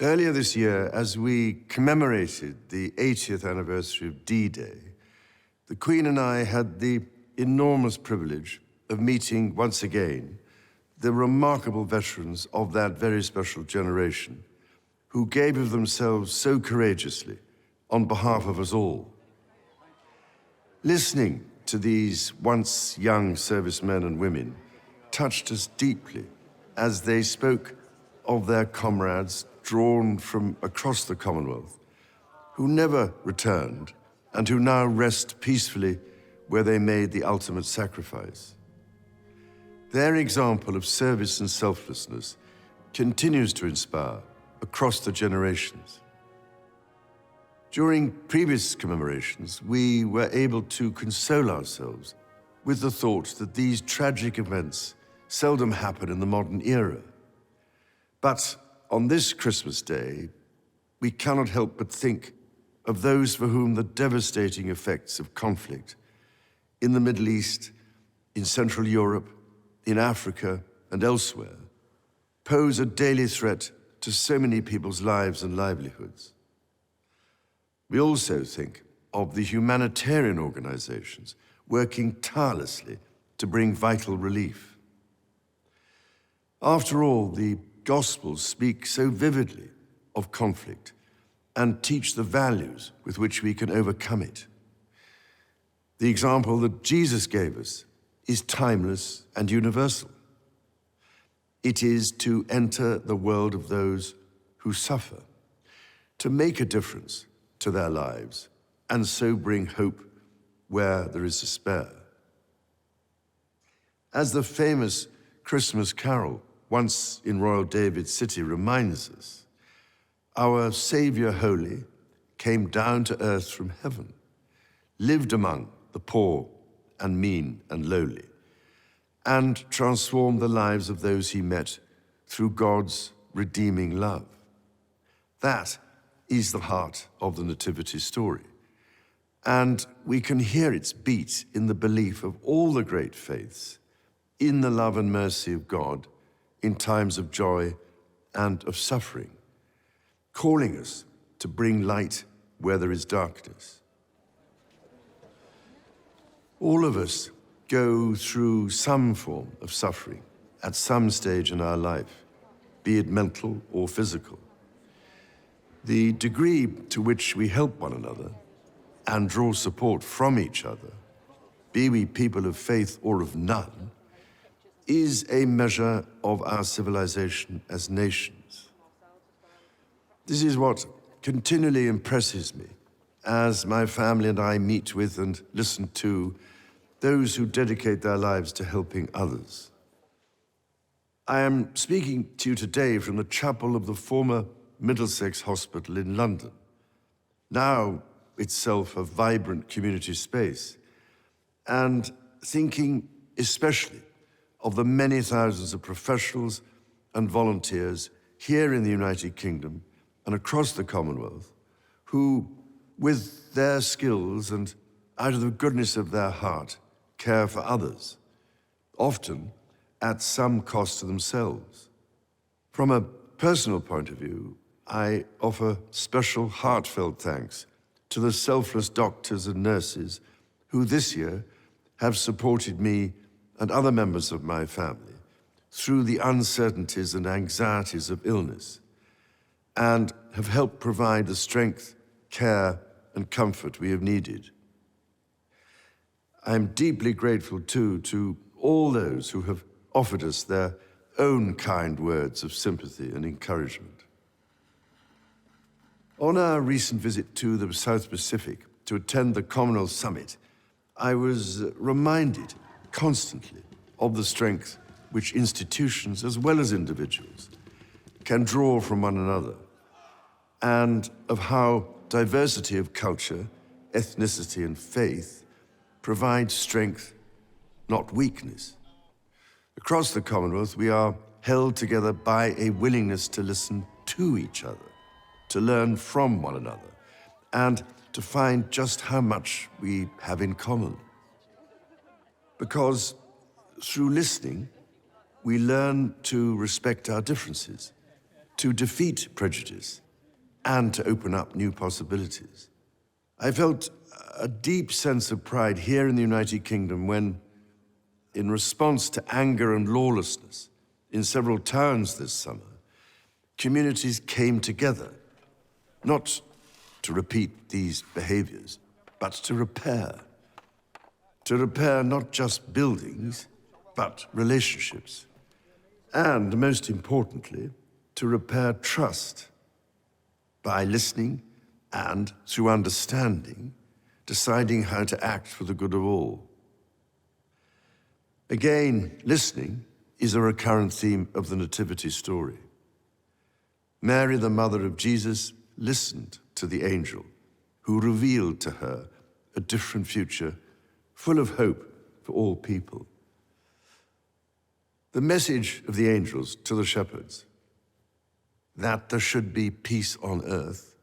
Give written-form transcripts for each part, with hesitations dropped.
Earlier this year, as we commemorated the 80th anniversary of D-Day, the Queen and I had the enormous privilege of meeting once again the remarkable veterans of that very special generation who gave of themselves so courageously on behalf of us all. Listening to these once young servicemen and women touched us deeply as they spoke of their comrades drawn from across the Commonwealth, who never returned and who now rest peacefully where they made the ultimate sacrifice. Their example of service and selflessness continues to inspire across the generations. During previous commemorations, we were able to console ourselves with the thought that these tragic events seldom happen in the modern era. But on this Christmas Day, we cannot help but think of those for whom the devastating effects of conflict in the Middle East, in Central Europe, in Africa, and elsewhere pose a daily threat to so many people's lives and livelihoods. We also think of the humanitarian organizations working tirelessly to bring vital relief. After all, the Gospels speak so vividly of conflict and teach the values with which we can overcome it. The example that Jesus gave us is timeless and universal. It is to enter the world of those who suffer, to make a difference to their lives, and so bring hope where there is despair. As the famous Christmas carol, once in Royal David's City, reminds us, our Savior Holy came down to earth from heaven, lived among the poor and mean and lowly, and transformed the lives of those he met through God's redeeming love. That is the heart of the Nativity story, and we can hear its beat in the belief of all the great faiths in the love and mercy of God in times of joy and of suffering, calling us to bring light where there is darkness. All of us go through some form of suffering at some stage in our life, be it mental or physical. The degree to which we help one another and draw support from each other, be we people of faith or of none, is a measure of our civilization as nations. This is what continually impresses me as my family and I meet with and listen to those who dedicate their lives to helping others. I am speaking to you today from the chapel of the former Middlesex Hospital in London, now itself a vibrant community space, and thinking especially of the many thousands of professionals and volunteers here in the United Kingdom and across the Commonwealth who, with their skills and out of the goodness of their heart, care for others, often at some cost to themselves. From a personal point of view, I offer special heartfelt thanks to the selfless doctors and nurses who this year have supported me and other members of my family through the uncertainties and anxieties of illness, and have helped provide the strength, care, and comfort we have needed. I am deeply grateful, too, to all those who have offered us their own kind words of sympathy and encouragement. On our recent visit to the South Pacific to attend the Commonwealth Summit, I was reminded constantly of the strength which institutions, as well as individuals, can draw from one another, and of how diversity of culture, ethnicity, and faith provides strength, not weakness. Across the Commonwealth, we are held together by a willingness to listen to each other, to learn from one another, and to find just how much we have in common. Because through listening, we learn to respect our differences, to defeat prejudice and to open up new possibilities. I felt a deep sense of pride here in the United Kingdom when, in response to anger and lawlessness in several towns this summer, communities came together, not to repeat these behaviors, but to repair. To repair not just buildings, but relationships. And most importantly, to repair trust by listening and, through understanding, deciding how to act for the good of all. Again, listening is a recurrent theme of the Nativity story. Mary, the mother of Jesus, listened to the angel who revealed to her a different future full of hope for all people. The message of the angels to the shepherds, that there should be peace on earth,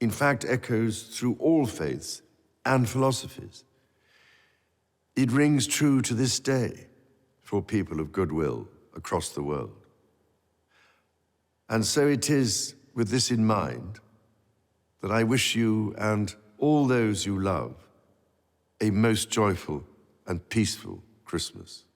in fact echoes through all faiths and philosophies. It rings true to this day for people of goodwill across the world. And so it is with this in mind that I wish you and all those you love a most joyful and peaceful Christmas.